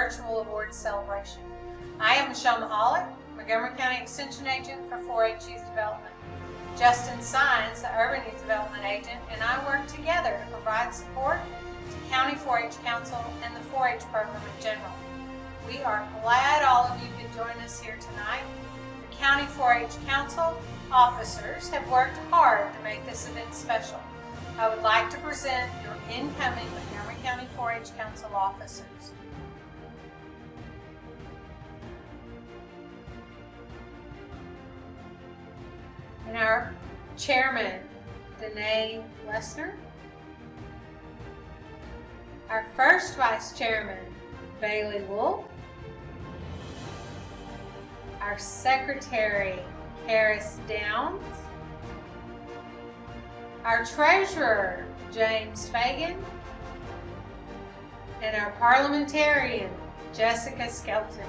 virtual awards celebration. I am Michelle Mahalik, Montgomery County Extension Agent for 4-H Youth Development. Jadyn Signs, the Urban Youth Development Agent, and I work together to provide support to County 4-H Council and the 4-H program in general. We are glad all of you could join us here tonight. The County 4-H Council officers have worked hard to make this event special. I would like to present your incoming Montgomery County 4-H Council officers. And our chairman, Danae Lesner. Our first vice chairman, Bailey Wolf. Our secretary, Karis Downs. Our treasurer, James Fagan. And our parliamentarian, Jessica Skelton.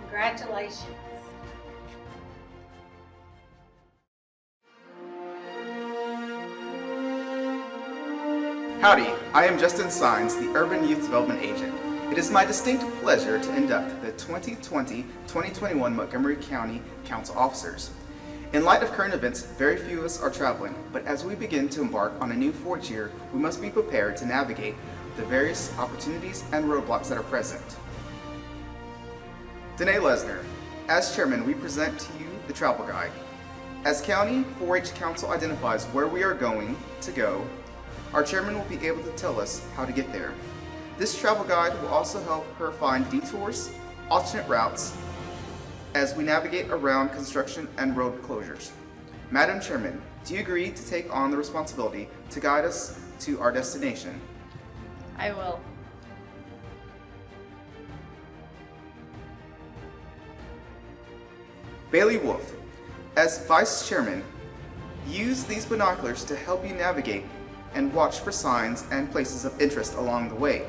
Congratulations. Howdy, I am Jadyn Signs, the Urban Youth Development Agent. It is my distinct pleasure to induct the 2020-2021 Montgomery County Council officers. In light of current events, very few of us are traveling, but as we begin to embark on a new 4-H year, we must be prepared to navigate the various opportunities and roadblocks that are present. Danae Lesner, as chairman, we present to you the travel guide. As County 4-H Council identifies where we are going to go, our chairman will be able to tell us how to get there. This travel guide will also help her find detours, alternate routes, as we navigate around construction and road closures. Madam Chairman, do you agree to take on the responsibility to guide us to our destination? I will. Bailey Wolf, as Vice Chairman, use these binoculars to help you navigate and watch for signs and places of interest along the way.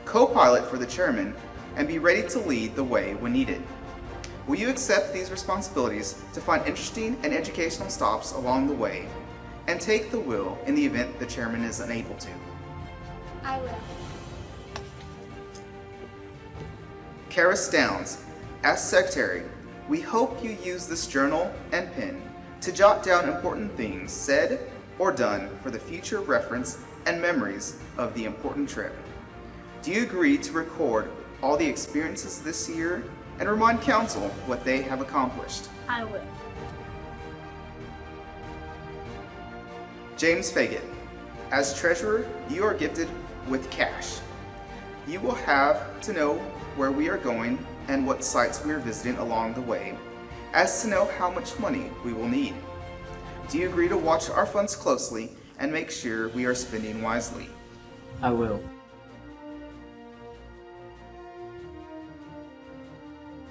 Co-pilot for the chairman and be ready to lead the way when needed. Will you accept these responsibilities to find interesting and educational stops along the way and take the wheel in the event the chairman is unable to? I will. Karis Downs, as Secretary, we hope you use this journal and pen to jot down important things said or done for the future reference and memories of the important trip. Do you agree to record all the experiences this year and remind Council what they have accomplished? I will. James Fagan, as Treasurer, you are gifted with cash. You will have to know where we are going and what sites we are visiting along the way, as to know how much money we will need. Do you agree to watch our funds closely and make sure we are spending wisely? I will.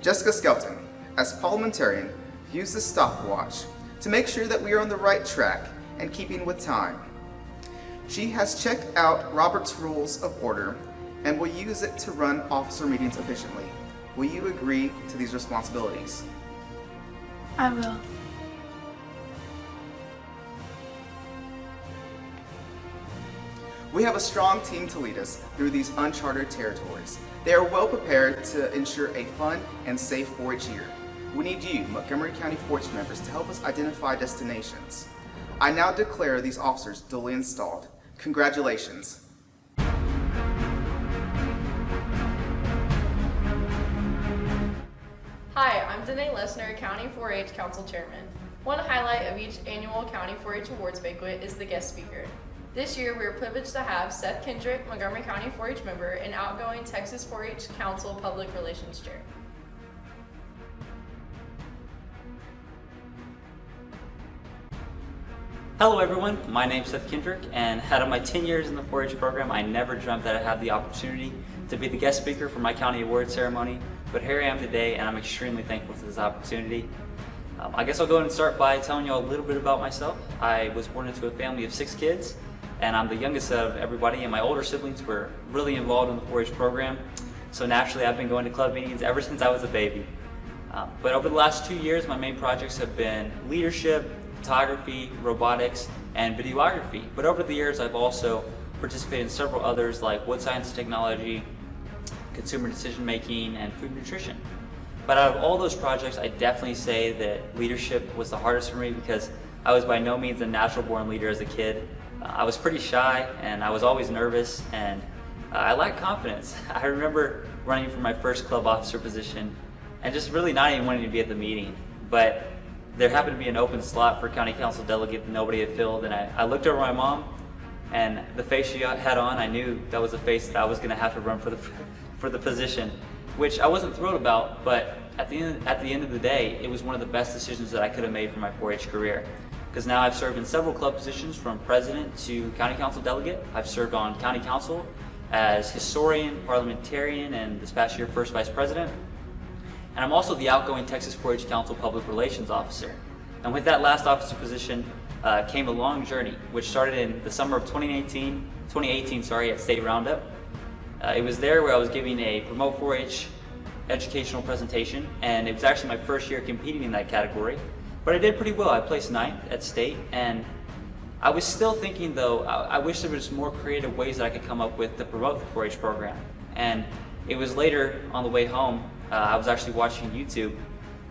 Jessica Skelton, as parliamentarian, use the stopwatch to make sure that we are on the right track and keeping with time. She has checked out Robert's Rules of Order and will use it to run officer meetings efficiently. Will you agree to these responsibilities? I will. We have a strong team to lead us through these uncharted territories. They are well prepared to ensure a fun and safe 4-H year. We need you, Montgomery County 4-H members, to help us identify destinations. I now declare these officers duly installed. Congratulations. Hi, I'm Danae Lesner, County 4-H Council Chairman. One highlight of each annual County 4-H Awards banquet is the guest speaker. This year, we are privileged to have Seth Kendrick, Montgomery County 4-H member and outgoing Texas 4-H Council Public Relations Chair. Hello everyone, my name is Seth Kendrick, and out of my 10 years in the 4-H program, I never dreamt that I'd have the opportunity to be the guest speaker for my county award ceremony, but here I am today and I'm extremely thankful for this opportunity. I guess I'll go ahead and start by telling you all a little bit about myself. I was born into a family of 6 kids, and I'm the youngest of everybody, and my older siblings were really involved in the 4-H program, so naturally I've been going to club meetings ever since I was a baby. But over the last 2 years, my main projects have been leadership, photography, robotics, and videography. But over the years, I've also participated in several others like wood science technology, consumer decision making, and food nutrition. But out of all those projects, I definitely say that leadership was the hardest for me because I was by no means a natural born leader as a kid. I was pretty shy and I was always nervous, and I lacked confidence. I remember running for my first club officer position and just really not even wanting to be at the meeting. But there happened to be an open slot for county council delegate that nobody had filled, and I looked over my mom, and the face she had on, I knew that was the face that I was going to have to run for the position, which I wasn't thrilled about. But at the end of the day, it was one of the best decisions that I could have made for my 4-H career, because now I've served in several club positions from president to county council delegate. I've served on county council as historian, parliamentarian, and this past year first vice president. And I'm also the outgoing Texas 4-H Council Public Relations Officer. And with that last officer position came a long journey, which started in the summer of 2018 at State Roundup. It was there where I was giving a Promote 4-H educational presentation, and it was actually my first year competing in that category. But I did pretty well. I placed 9th at state, and I was still thinking though, I wish there was more creative ways that I could come up with to promote the 4-H program. And it was later on the way home, I was actually watching YouTube,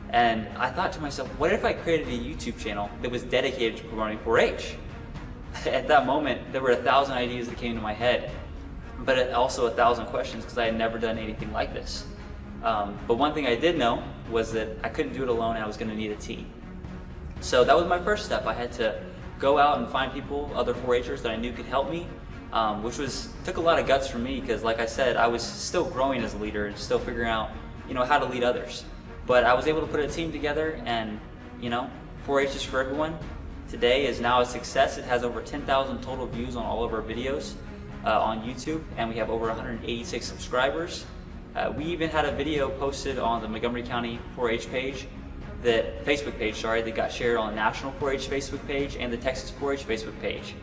and I thought to myself, what if I created a YouTube channel that was dedicated to promoting 4-H? At that moment, there were 1,000 ideas that came to my head, but also 1,000 questions because I had never done anything like this. But one thing I did know was that I couldn't do it alone, and I was going to need a team. So that was my first step. I had to go out and find people, other 4-Hers that I knew could help me, which took a lot of guts from me because, like I said, I was still growing as a leader and still figuring out, how to lead others. But I was able to put a team together, and 4-H is for everyone. Today is now a success. It has over 10,000 total views on all of our videos on YouTube, and we have over 186 subscribers. We even had a video posted on the Montgomery County 4-H page, Facebook page, that got shared on the National 4-H Facebook page and the Texas 4-H Facebook page.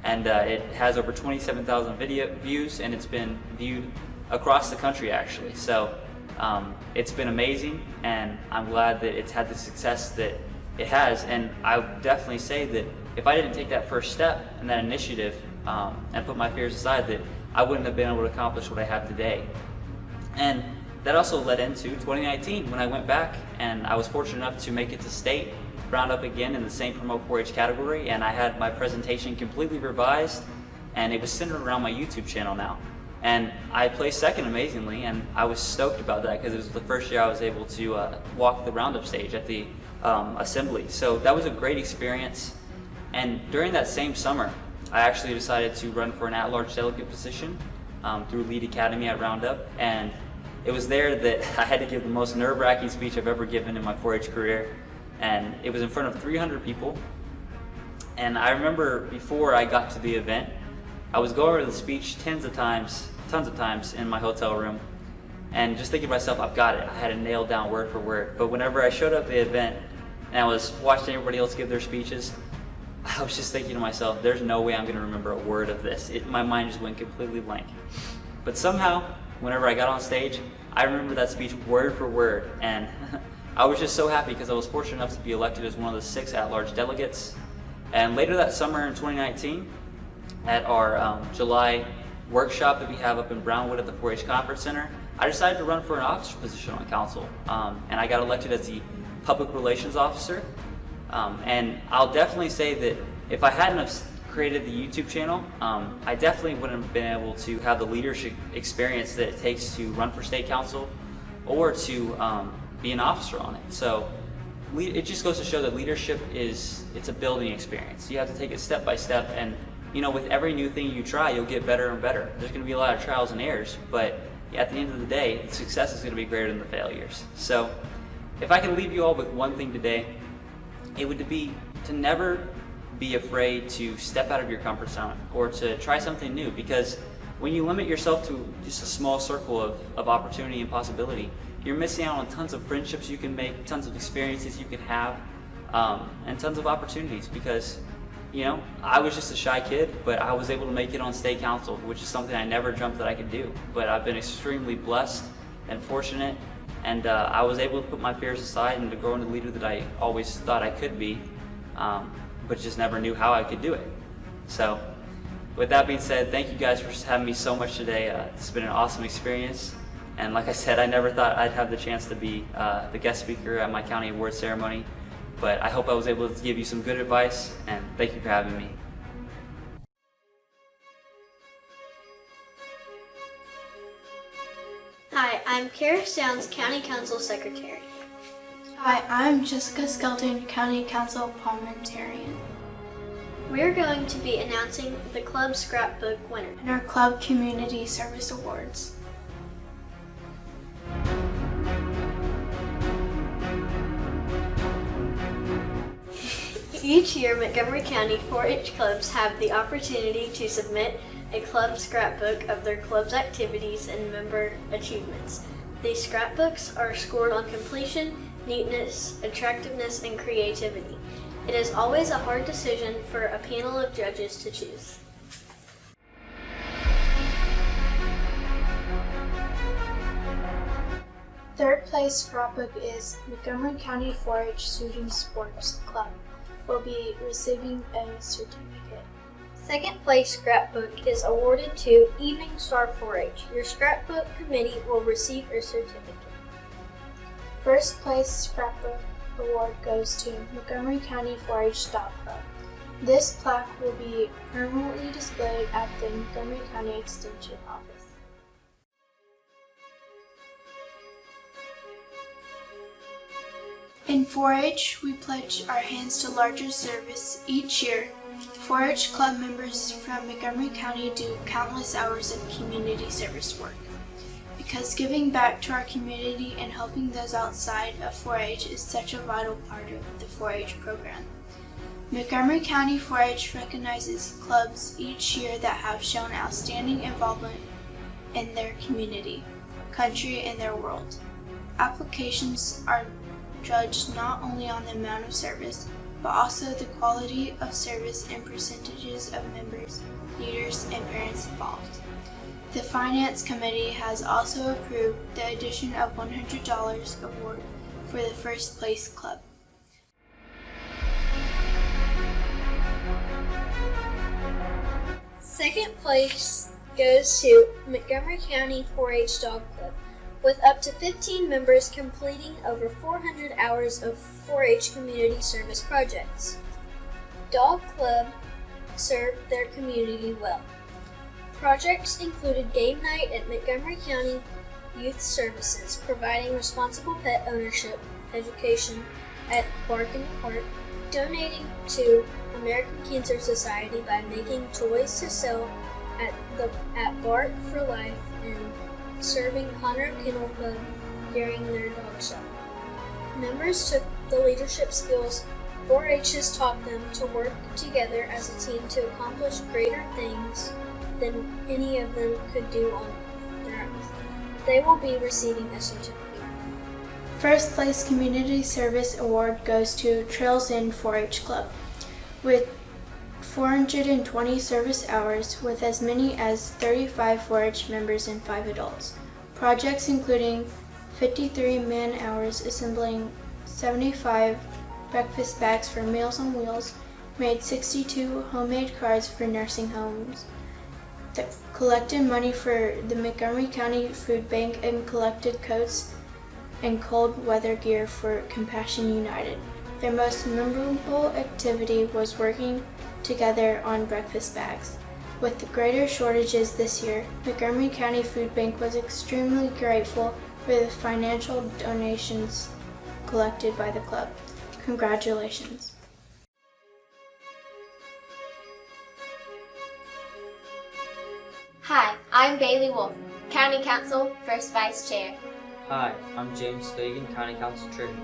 And it has over 27,000 video views, and it's been viewed across the country actually. So it's been amazing, and I'm glad that it's had the success that it has. And I would definitely say that if I didn't take that first step and that initiative and put my fears aside, that I wouldn't have been able to accomplish what I have today. And that also led into 2019 when I went back, and I was fortunate enough to make it to state roundup again in the same Promote 4-H category, and I had my presentation completely revised, and it was centered around my YouTube channel now. And I placed second amazingly, and I was stoked about that because it was the first year I was able to walk the roundup stage at the assembly. So that was a great experience. And during that same summer, I actually decided to run for an at-large delegate position through Lead Academy at Roundup, and it was there that I had to give the most nerve-wracking speech I've ever given in my 4-H career, and it was in front of 300 people. And I remember before I got to the event, I was going over the speech tons of times in my hotel room, and just thinking to myself, I've got it. I had it nailed down word for word. But whenever I showed up at the event and I was watching everybody else give their speeches, I was just thinking to myself, there's no way I'm going to remember a word of this. My mind just went completely blank. But somehow, whenever I got on stage, I remember that speech word for word, and I was just so happy because I was fortunate enough to be elected as one of the 6 at-large delegates. And later that summer in 2019, at our July workshop that we have up in Brownwood at the 4-H Conference Center, I decided to run for an officer position on council, and I got elected as the public relations officer. And I'll definitely say that if I hadn't have created the YouTube channel, I definitely wouldn't have been able to have the leadership experience that it takes to run for state council or to be an officer on it. So it just goes to show that leadership it's a building experience. You have to take it step by step, and with every new thing you try, you'll get better and better. There's going to be a lot of trials and errors, but at the end of the day, the success is going to be greater than the failures. So if I can leave you all with one thing today, it would be to never be afraid to step out of your comfort zone or to try something new, because when you limit yourself to just a small circle of opportunity and possibility, you're missing out on tons of friendships you can make, tons of experiences you can have, and tons of opportunities. Because I was just a shy kid, but I was able to make it on state council, which is something I never dreamt that I could do. But I've been extremely blessed and fortunate, and I was able to put my fears aside and to grow into the leader that I always thought I could be, but just never knew how I could do it. So with that being said, thank you guys for having me so much today. It's been an awesome experience, And like I said, I never thought I'd have the chance to be the guest speaker at my county award ceremony, but I hope I was able to give you some good advice, and thank you for having me. Hi, I'm Karis Downs, County Council Secretary. Hi, I'm Jessica Skelton, County Council Parliamentarian. We're going to be announcing the club scrapbook winner. And our Club Community Service Awards. Each year, Montgomery County 4-H clubs have the opportunity to submit a club scrapbook of their club's activities and member achievements. These scrapbooks are scored on completion, neatness, attractiveness, and creativity. It is always a hard decision for a panel of judges to choose. Third place scrapbook is Montgomery County 4-H Shooting Sports Club. Will be receiving a certificate. Second place scrapbook is awarded to Evening Star 4-H. Your scrapbook committee will receive a certificate. First place scrapbook award goes to Montgomery County 4-H Dog Club. This plaque will be permanently displayed at the Montgomery County Extension office. In 4-H, we pledge our hands to larger service each year. 4-H club members from Montgomery County do countless hours of community service work. Because giving back to our community and helping those outside of 4-H is such a vital part of the 4-H program. Montgomery County 4-H recognizes clubs each year that have shown outstanding involvement in their community, country, and their world. Applications are judged not only on the amount of service, but also the quality of service and percentages of members, leaders, and parents involved. The Finance Committee has also approved the addition of $100 award for the first place club. Second place goes to Montgomery County 4-H Dog Club, with up to 15 members completing over 400 hours of 4-H community service projects. Dog Club served their community well. Projects included game night at Montgomery County Youth Services, providing responsible pet ownership education at Bark in the Park, donating to American Cancer Society by making toys to sell at Bark for Life, and serving Conroe Kennel Club during their dog show. Members took the leadership skills 4-H has taught them to work together as a team to accomplish greater things than any of them could do on their own. They will be receiving a certificate. First place Community Service Award goes to Trails End 4-H Club, with 420 service hours with as many as 35 4-H members and 5 adults. Projects including 53 man-hours assembling 75 breakfast bags for Meals on Wheels, made 62 homemade cards for nursing homes, that collected money for the Montgomery County Food Bank, and collected coats and cold weather gear for Compassion United. Their most memorable activity was working together on breakfast bags. With the greater shortages this year, Montgomery County Food Bank was extremely grateful for the financial donations collected by the club. Congratulations. Hi, I'm Bailey Wolf, County Council First Vice Chair. Hi, I'm James Fagan, County Council Treasurer.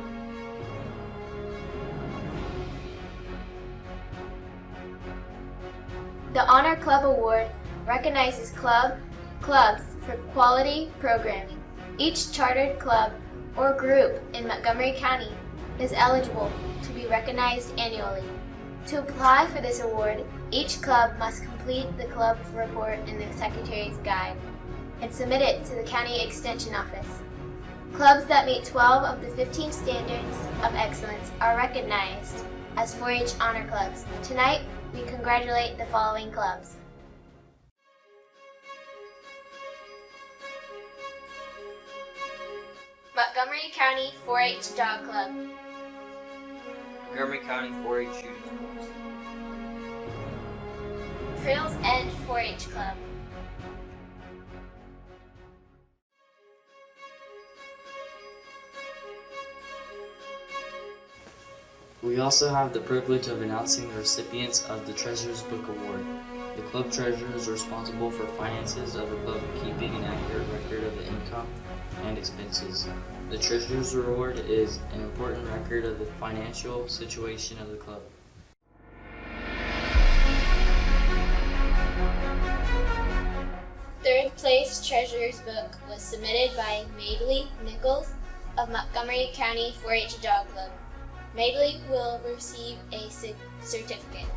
The Honor Club Award recognizes clubs for quality programming. Each chartered club or group in Montgomery County is eligible to be recognized annually. To apply for this award, each club must complete the club report in the Secretary's Guide and submit it to the County Extension Office. Clubs that meet 12 of the 15 standards of excellence are recognized as 4-H Honor Clubs. Tonight, we congratulate the following clubs. Montgomery County 4-H Dog Club. Montgomery County 4-H Shooting Sports. Trails End 4-H Club. We also have the privilege of announcing the recipients of the Treasurer's Book Award. The club treasurer is responsible for finances of the club, keeping an accurate record of the income and expenses. The Treasurer's Award is an important record of the financial situation of the club. Third place Treasurer's Book was submitted by Nichols of Montgomery County 4-H Dog Club. Madeley will receive a certificate.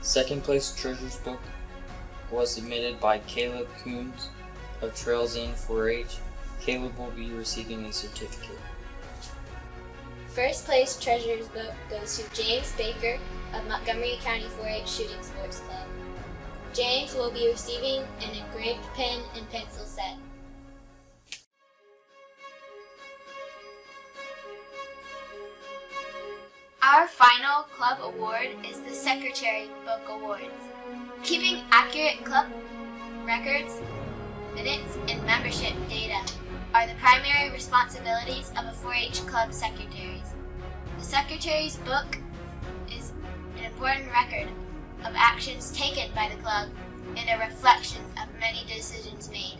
Second place Treasurer's Book was submitted by Kaleb Coons of Trails End 4-H. Kaleb will be receiving a certificate. First place Treasurer's Book goes to James Baker of Montgomery County 4-H Shooting Sports Club. James will be receiving an engraved pen and pencil set. Our final club award is the Secretary Book Awards. Keeping accurate club records, minutes, and membership data are the primary responsibilities of a 4-H club secretary. The Secretary's Book is an important record of actions taken by the club and a reflection of many decisions made.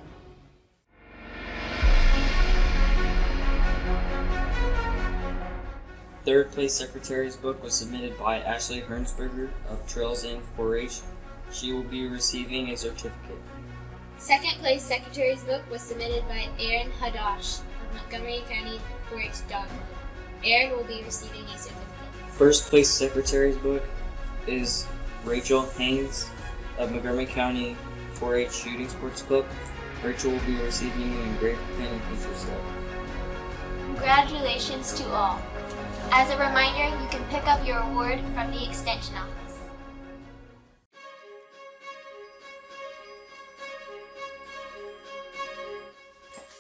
Third place Secretary's Book was submitted by Ashley Hearnsberger of Trails End 4-H. She will be receiving a certificate. Second place Secretary's Book was submitted by Aaron Hadash of Montgomery County 4-H Dog Club. Aaron will be receiving a certificate. First place Secretary's Book is Rachel Haines of Montgomery County 4-H Shooting Sports Club. Rachel will be receiving an engraved pen and pencil set. Congratulations to all. As a reminder, you can pick up your award from the Extension office.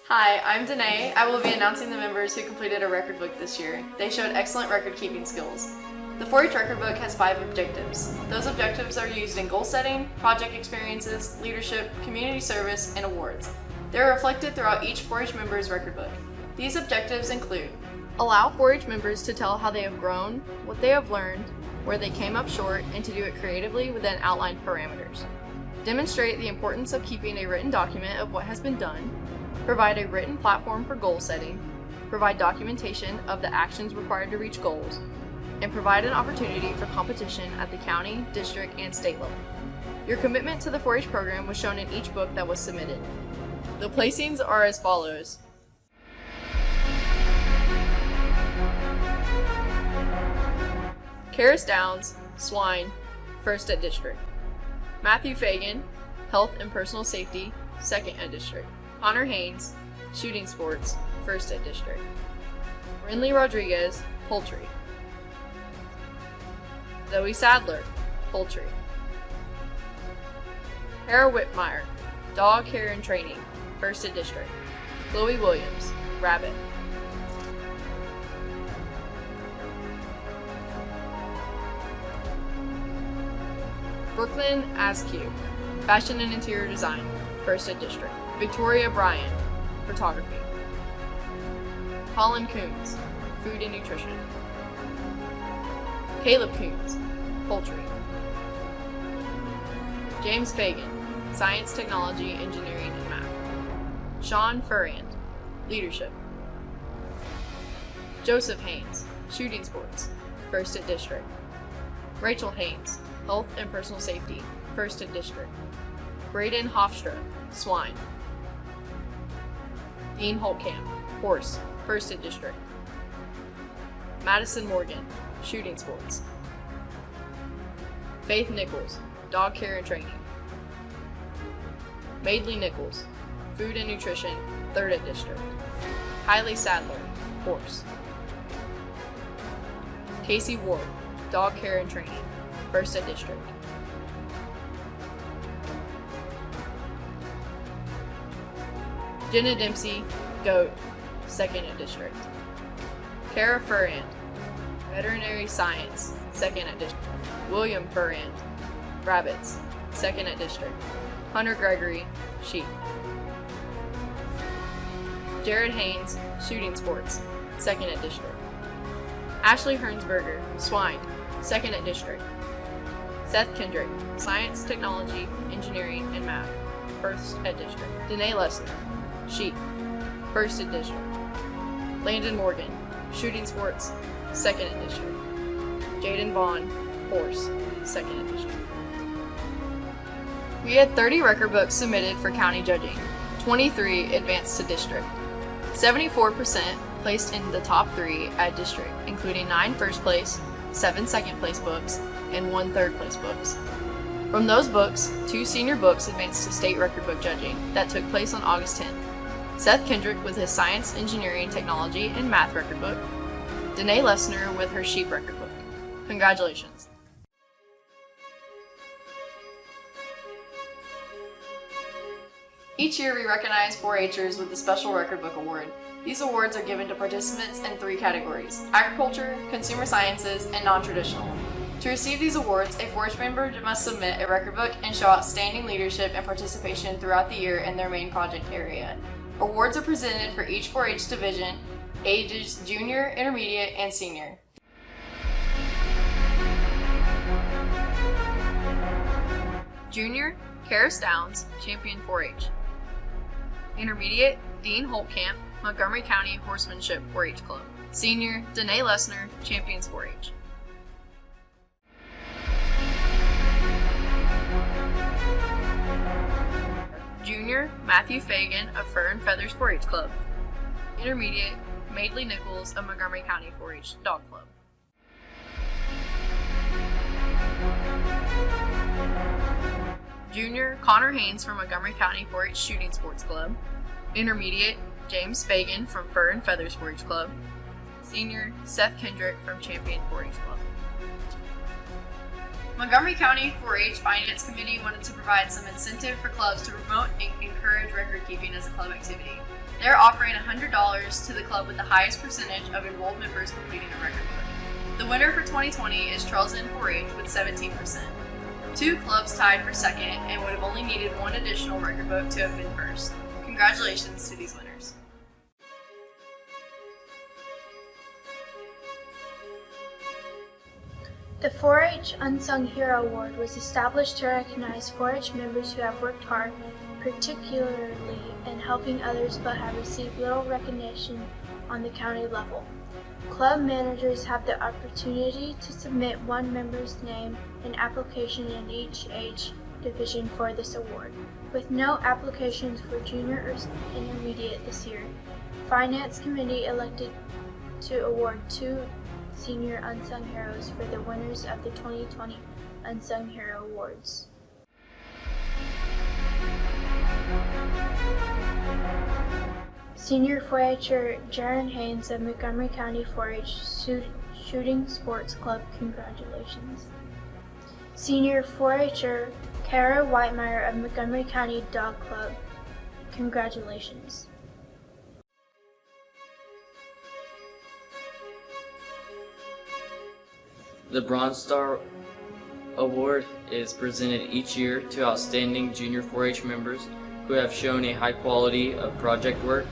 Hi, I'm Danae. I will be announcing the members who completed a record book this year. They showed excellent record-keeping skills. The 4-H record book has 5 objectives. Those objectives are used in goal setting, project experiences, leadership, community service, and awards. They are reflected throughout each 4-H member's record book. These objectives include: allow 4-H members to tell how they have grown, what they have learned, where they came up short, and to do it creatively within outlined parameters. Demonstrate the importance of keeping a written document of what has been done. Provide a written platform for goal setting. Provide documentation of the actions required to reach goals. And provide an opportunity for competition at the county, district, and state level. Your commitment to the 4-H program was shown in each book that was submitted. The placings are as follows. Karis Downs, Swine, 1st at District. Matthew Fagan, Health and Personal Safety, 2nd at District. Connor Haines, Shooting Sports, 1st at District. Renly Rodriguez, Poultry. Zoe Sadler, Poultry. Cara Whitmire, Dog Care and Training, 1st at District. Chloe Williams, Rabbit. Brooklyn Askew, Fashion and Interior Design, 1st at District. Victoria Bryan, Photography. Collin Coons, Food and Nutrition. Kaleb Coons, Poultry. James Fagan, Science, Technology, Engineering, and Math. Sean Ferrand, Leadership. Joseph Haines, Shooting Sports, 1st at District. Rachel Haines, Health and Personal Safety, 1st at District. Braden Hofstra, Swine. Dean Holtkamp, Horse, 1st at District. Madison Morgan, Shooting Sports. Faith Nichols, Dog Care and Training. Madeley Nichols, Food and Nutrition, 3rd at District. Kyli Sadler, Horse. Casey Ward, Dog Care and Training, 1st at District. Jenna Dempsey, Goat, second at district. Cara Ferrand, Veterinary Science, second at district. William Ferrand, Rabbits, second at district. Hunter Gregory, Sheep. Haines, Shooting Sports, second at district. Ashley Hearnsberger, Swine, second at district. Seth Kendrick, Science, Technology, Engineering, and Math, first at district. Danae Lesner, Sheep, first at district. Landon Morgan, Shooting Sports, second at district. Jadyn Vaughn, Horse, second at district. We had 30 record books submitted for county judging. 23 advanced to district. 74% placed in the top 3 at district, including 9 first place, 7 second place books, and 1 third place books. From those books, 2 senior books advanced to state record book judging that took place on August 10th. Seth Kendrick with his Science, Engineering, Technology, and Math record book. Danae Lesner with her Sheep record book. Congratulations. Each year we recognize 4-H'ers with the Special Record Book Award. These awards are given to participants in 3 categories: agriculture, consumer sciences, and non-traditional. To receive these awards, a 4-H member must submit a record book and show outstanding leadership and participation throughout the year in their main project area. Awards are presented for each 4-H division, ages junior, intermediate, and senior. Junior, Karis Downs, champion 4-H. Intermediate, Dean Holtkamp, Montgomery County Horsemanship 4-H Club. Senior, Danae Lesner, champions 4-H. Junior, Matthew Fagan of Fur and Feathers 4-H Club. Intermediate, Madeley Nichols of Montgomery County 4-H Dog Club. Junior, Connor Haines from Montgomery County 4-H Shooting Sports Club. Intermediate, James Fagan from Fur and Feathers 4-H Club. Senior, Seth Kendrick from Champion 4-H Club. Montgomery County 4-H Finance Committee wanted to provide some incentive for clubs to promote and encourage record keeping as a club activity. They're offering $100 to the club with the highest percentage of enrolled members completing a record book. The winner for 2020 is Charles N 4-H with 17%. 2 clubs tied for second and would have only needed 1 additional record book to have been first. Congratulations to these winners. The 4-H Unsung Hero Award was established to recognize 4-H members who have worked hard, particularly in helping others but have received little recognition on the county level. Club managers have the opportunity to submit one member's name and application in each age division for this award. With no applications for junior or intermediate this year, Finance Committee elected to award 2 Senior Unsung Heroes for the winners of the 2020 Unsung Hero Awards. Senior 4-H'er Jaron Haines of Montgomery County 4-H Shooting Sports Club, congratulations. Senior 4-H'er Cara Whitemeyer of Montgomery County Dog Club, congratulations. The Bronze Star Award is presented each year to outstanding junior 4-H members who have shown a high quality of project work,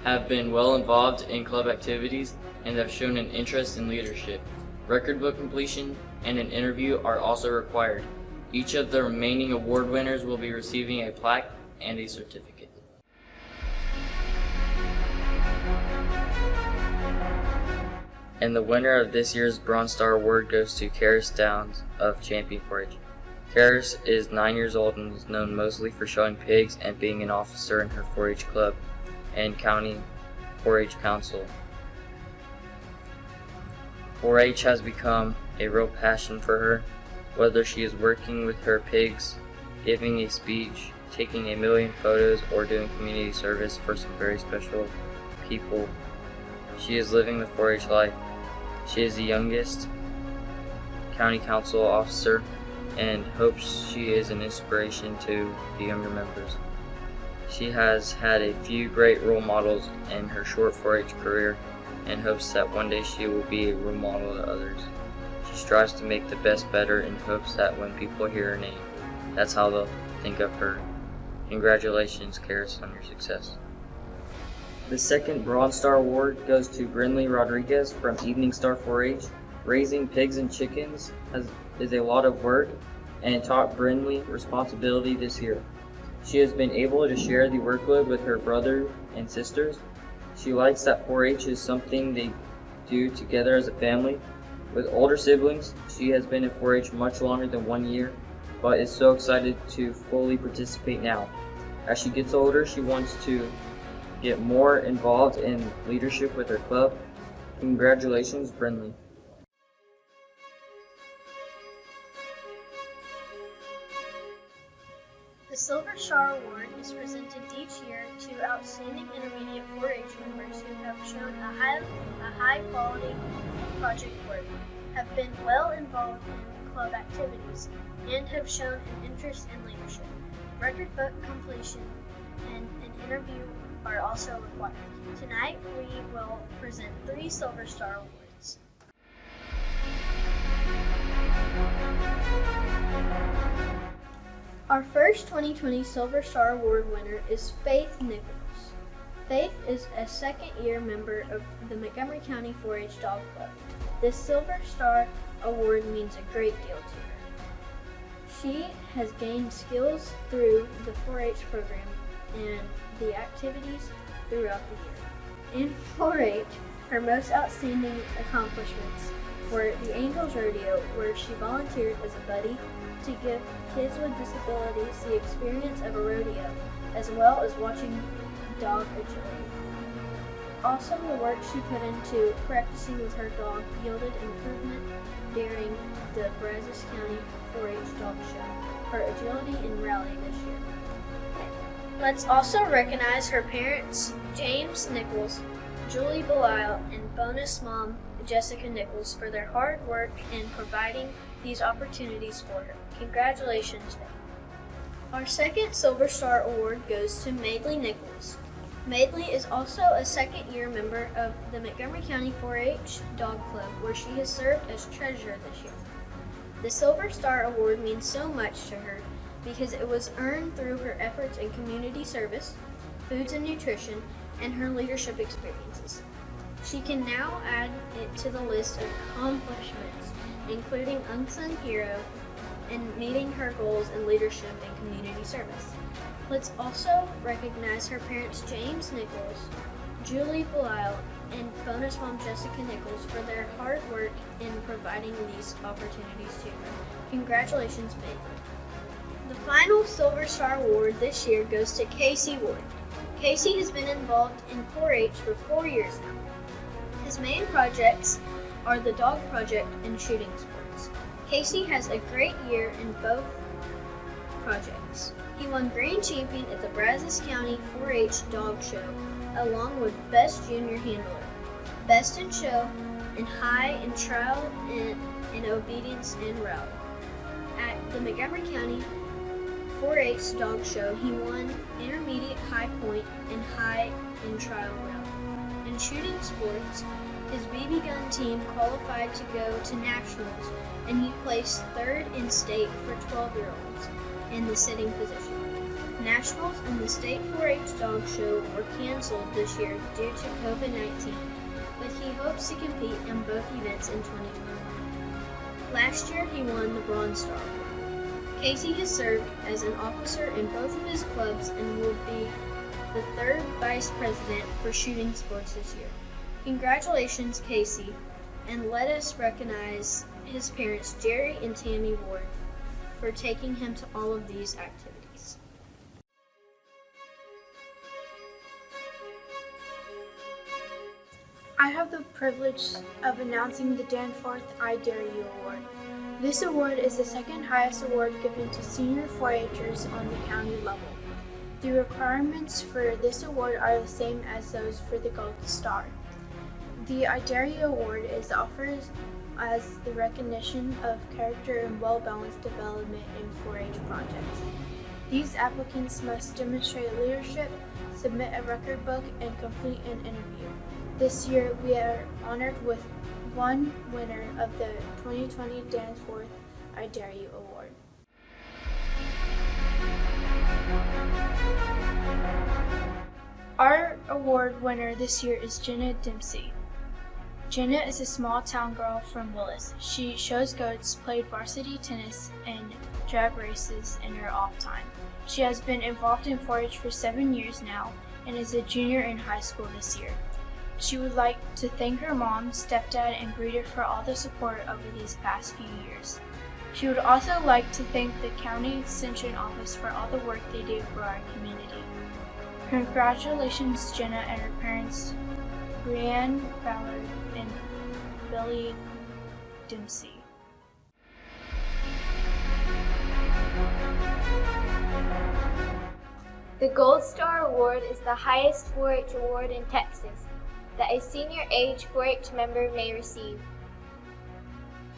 have been well involved in club activities, and have shown an interest in leadership. Record book completion and an interview are also required. Each of the remaining award winners will be receiving a plaque and a certificate. And the winner of this year's Bronze Star Award goes to Karis Downs of Champion 4-H. Karis is 9 years old and is known mostly for showing pigs and being an officer in her 4-H club and county 4-H council. 4-H has become a real passion for her, whether she is working with her pigs, giving a speech, taking a million photos, or doing community service for some very special people. She is living the 4-H life. She is the youngest county council officer and hopes she is an inspiration to the younger members. She has had a few great role models in her short 4-H career and hopes that one day she will be a role model to others. She strives to make the best better in hopes that when people hear her name, that's how they'll think of her. Congratulations, Karis, on your success. The second Bronze Star Award goes to Brinley Rodriguez from Evening Star 4-H. Raising pigs and chickens is a lot of work and taught Brinley responsibility this year. She has been able to share the workload with her brother and sisters. She likes that 4-H is something they do together as a family. With older siblings, she has been in 4-H much longer than 1 year, but is so excited to fully participate now. As she gets older, she wants to get more involved in leadership with her club. Congratulations, Brinley. The Silver Star Award is presented each year to outstanding intermediate 4-H members who have shown a high quality of project work, have been well involved in club activities, and have shown an interest in leadership. Record book completion and an interview are also required. Tonight we will present 3 Silver Star Awards. Our first 2020 Silver Star Award winner is Faith Nichols. Faith is a second-year member of the Montgomery County 4-H Dog Club. This Silver Star Award means a great deal to her. She has gained skills through the 4-H program and the activities throughout the year. In 4-H, her most outstanding accomplishments were the Angels Rodeo, where she volunteered as a buddy to give kids with disabilities the experience of a rodeo, as well as watching dog agility. Also, the work she put into practicing with her dog yielded improvement during the Brazos County 4-H Dog Show for agility and rally this year. Let's also recognize her parents, James Nichols, Julie Belisle, and bonus mom, Jessica Nichols, for their hard work in providing these opportunities for her. Congratulations, Faith. Our second Silver Star Award goes to Madeley Nichols. Madeley is also a second-year member of the Montgomery County 4-H Dog Club, where she has served as treasurer this year. The Silver Star Award means so much to her because it was earned through her efforts in community service, foods and nutrition, and her leadership experiences. She can now add it to the list of accomplishments, including Unsung Hero and meeting her goals in leadership and community service. Let's also recognize her parents James Nichols, Julie Belisle, and bonus mom Jessica Nichols for their hard work in providing these opportunities to her. Congratulations, Madeley. The final Silver Star Award this year goes to Casey Ward. Casey has been involved in 4-H for 4 years now. His main projects are the dog project and shooting sports. Casey has a great year in both projects. He won Grand Champion at the Brazos County 4-H Dog Show, along with Best Junior Handler, Best in Show, and High in Trial and Obedience and Rally. At the Montgomery County 4-H Dog Show, he won Intermediate High Point and High in Trial Rally. In shooting sports, his BB gun team qualified to go to nationals, and he placed 3rd in state for 12-year-olds in the sitting position. Nationals and the State 4-H Dog Show were canceled this year due to COVID-19, but he hopes to compete in both events in 2021. Last year, he won the Bronze Star Award. Casey has served as an officer in both of his clubs and will be the 3rd vice president for shooting sports this year. Congratulations, Casey, and let us recognize his parents, Jerry and Tammy Ward, for taking him to all of these activities. I have the privilege of announcing the Danforth I Dare You Award. This award is the second highest award given to senior 4-Hers on the county level. The requirements for this award are the same as those for the Gold Star. The I Dare You Award is offered as the recognition of character and well-balanced development in 4-H projects. These applicants must demonstrate leadership, submit a record book, and complete an interview. This year, we are honored with one winner of the 2020 Danforth I Dare You Award. Our award winner this year is Jenna Dempsey. Jenna is a small town girl from Willis. She shows goats, played varsity tennis, and drag races in her off time. She has been involved in 4-H for 7 years now and is a junior in high school this year. She would like to thank her mom, stepdad, and breeder for all the support over these past few years. She would also like to thank the County Extension Office for all the work they do for our community. Congratulations, Jenna, and her parents, Brianne Ballard and Billy Dempsey. The Gold Star Award is the highest 4-H award in Texas that a senior age 4-H member may receive.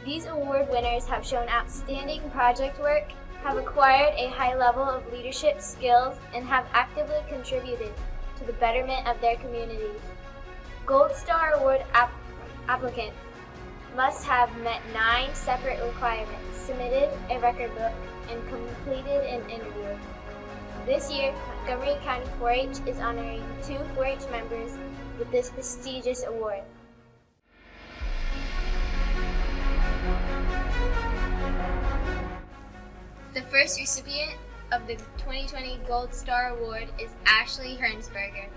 These award winners have shown outstanding project work, have acquired a high level of leadership skills, and have actively contributed to the betterment of their communities. Gold Star Award applicants must have met 9 separate requirements, submitted a record book, and completed an interview. This year, Montgomery County 4-H is honoring 2 4-H members with this prestigious award. The first recipient of the 2020 Gold Star Award is Ashley Hearnsberger.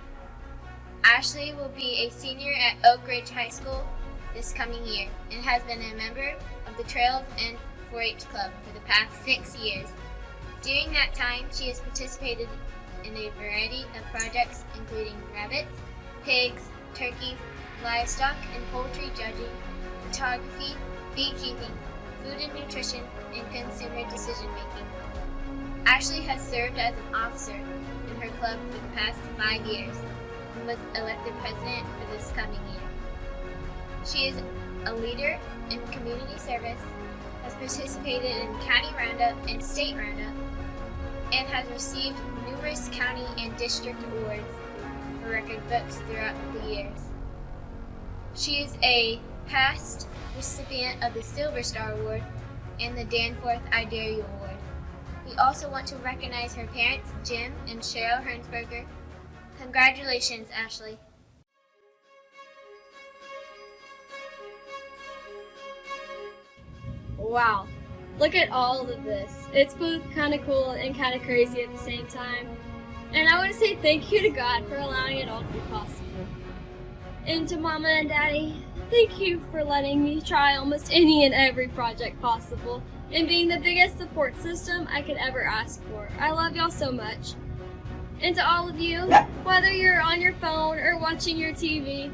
Ashley will be a senior at Oak Ridge High School this coming year and has been a member of the Trails and 4-H Club for the past 6 years. During that time, she has participated in a variety of projects including rabbits, pigs, turkeys, livestock and poultry judging, photography, beekeeping, food and nutrition, and consumer decision making. Ashley has served as an officer in her club for the past 5 years and was elected president for this coming year. She is a leader in community service, has participated in county roundup and state roundup, and has received numerous county and district awards for record books throughout the years. She is a past recipient of the Silver Star Award and the Danforth I Dare You Award. We also want to recognize her parents, Jim and Cheryl Hearnsberger. Congratulations, Ashley. Wow, look at all of this. It's both kind of cool and kind of crazy at the same time. And I want to say thank you to God for allowing it all to be possible. And to Mama and Daddy, thank you for letting me try almost any and every project possible and being the biggest support system I could ever ask for. I love y'all so much. And to all of you, whether you're on your phone or watching your TV,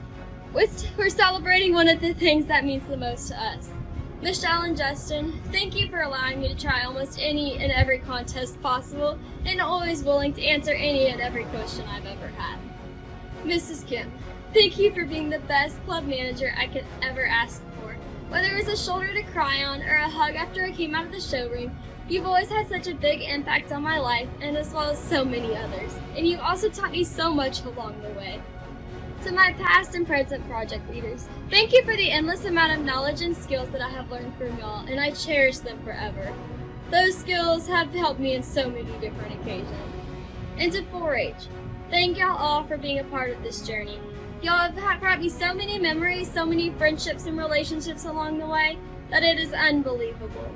we're celebrating one of the things that means the most to us. Michelle and Justin, thank you for allowing me to try almost any and every contest possible and always willing to answer any and every question I've ever had. Mrs. Kim, thank you for being the best club manager I could ever ask for. Whether it was a shoulder to cry on or a hug after I came out of the showroom, you've always had such a big impact on my life and as well as so many others. And you've also taught me so much along the way. To my past and present project leaders, thank you for the endless amount of knowledge and skills that I have learned from y'all, and I cherish them forever. Those skills have helped me in so many different occasions. And to 4-H, thank y'all all for being a part of this journey. Y'all have brought me so many memories, so many friendships and relationships along the way, that it is unbelievable.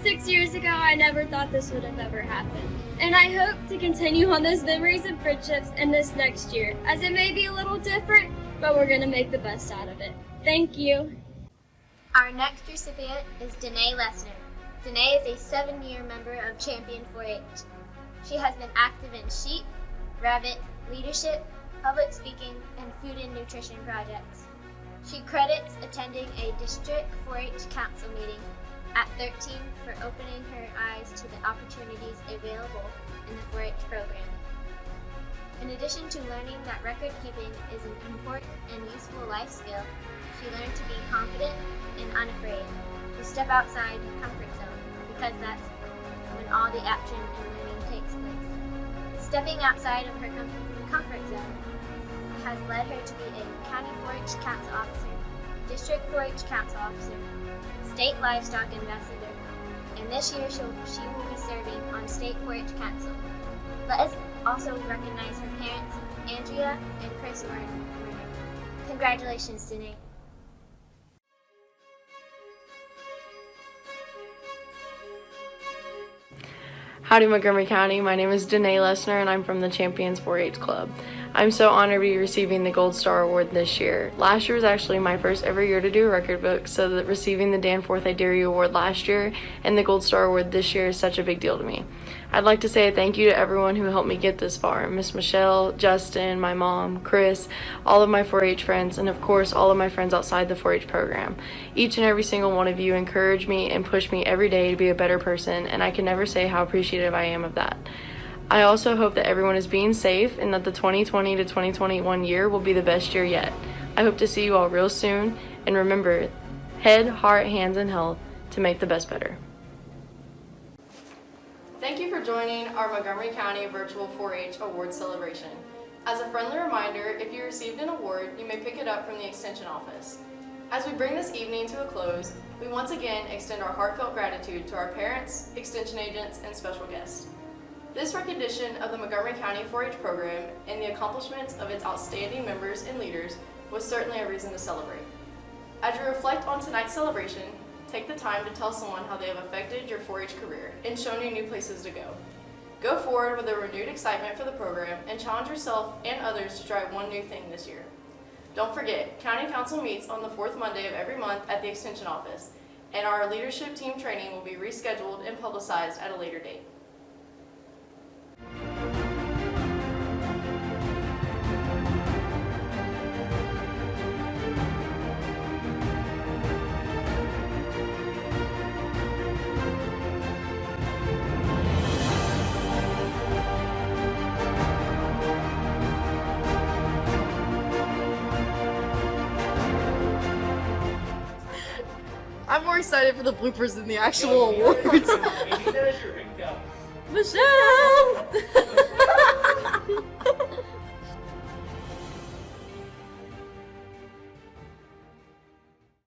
6 years ago, I never thought this would have ever happened. And I hope to continue on those memories and friendships in this next year, as it may be a little different, but we're going to make the best out of it. Thank you. Our next recipient is Danae Lesner. Danae is a 7-year member of Champion 4-H. She has been active in sheep, rabbit, leadership, public speaking, and food and nutrition projects. She credits attending a district 4-H council meeting at 13 for opening her eyes to the opportunities available in the 4-H program. In addition to learning that record keeping is an important and useful life skill, she learned to be confident and unafraid, to step outside her comfort zone, because that's when all the action and learning takes place. Stepping outside of her comfort zone has led her to be a County 4-H Council Officer, District 4-H Council Officer, State Livestock Ambassador, and this year she will be serving on State 4-H Council. Let us also recognize her parents, Andrea and Chris Warren. Congratulations, Danae. Howdy Montgomery County, my name is Danae Lesner and I'm from the Champions 4-H Club. I'm so honored to be receiving the Gold Star Award this year. Last year was actually my first ever year to do a record book, so that receiving the Danforth I Dare You Award last year and the Gold Star Award this year is such a big deal to me. I'd like to say a thank you to everyone who helped me get this far. Miss Michelle, Justin, my mom, Chris, all of my 4-H friends, and of course all of my friends outside the 4-H program. Each and every single one of you encourage me and push me every day to be a better person, and I can never say how appreciative I am of that. I also hope that everyone is being safe and that the 2020 to 2021 year will be the best year yet. I hope to see you all real soon, and remember, head, heart, hands, and health to make the best better. Thank you for joining our Montgomery County Virtual 4-H Award Celebration. As a friendly reminder, if you received an award, you may pick it up from the Extension office. As we bring this evening to a close, we once again extend our heartfelt gratitude to our parents, Extension agents, and special guests. This recognition of the Montgomery County 4-H program and the accomplishments of its outstanding members and leaders was certainly a reason to celebrate. As you reflect on tonight's celebration, take the time to tell someone how they have affected your 4-H career and shown you new places to go. Go forward with a renewed excitement for the program and challenge yourself and others to try one new thing this year. Don't forget, County Council meets on the fourth Monday of every month at the Extension office, and our leadership team training will be rescheduled and publicized at a later date. I'm more excited for the bloopers than the actual awards. Michelle!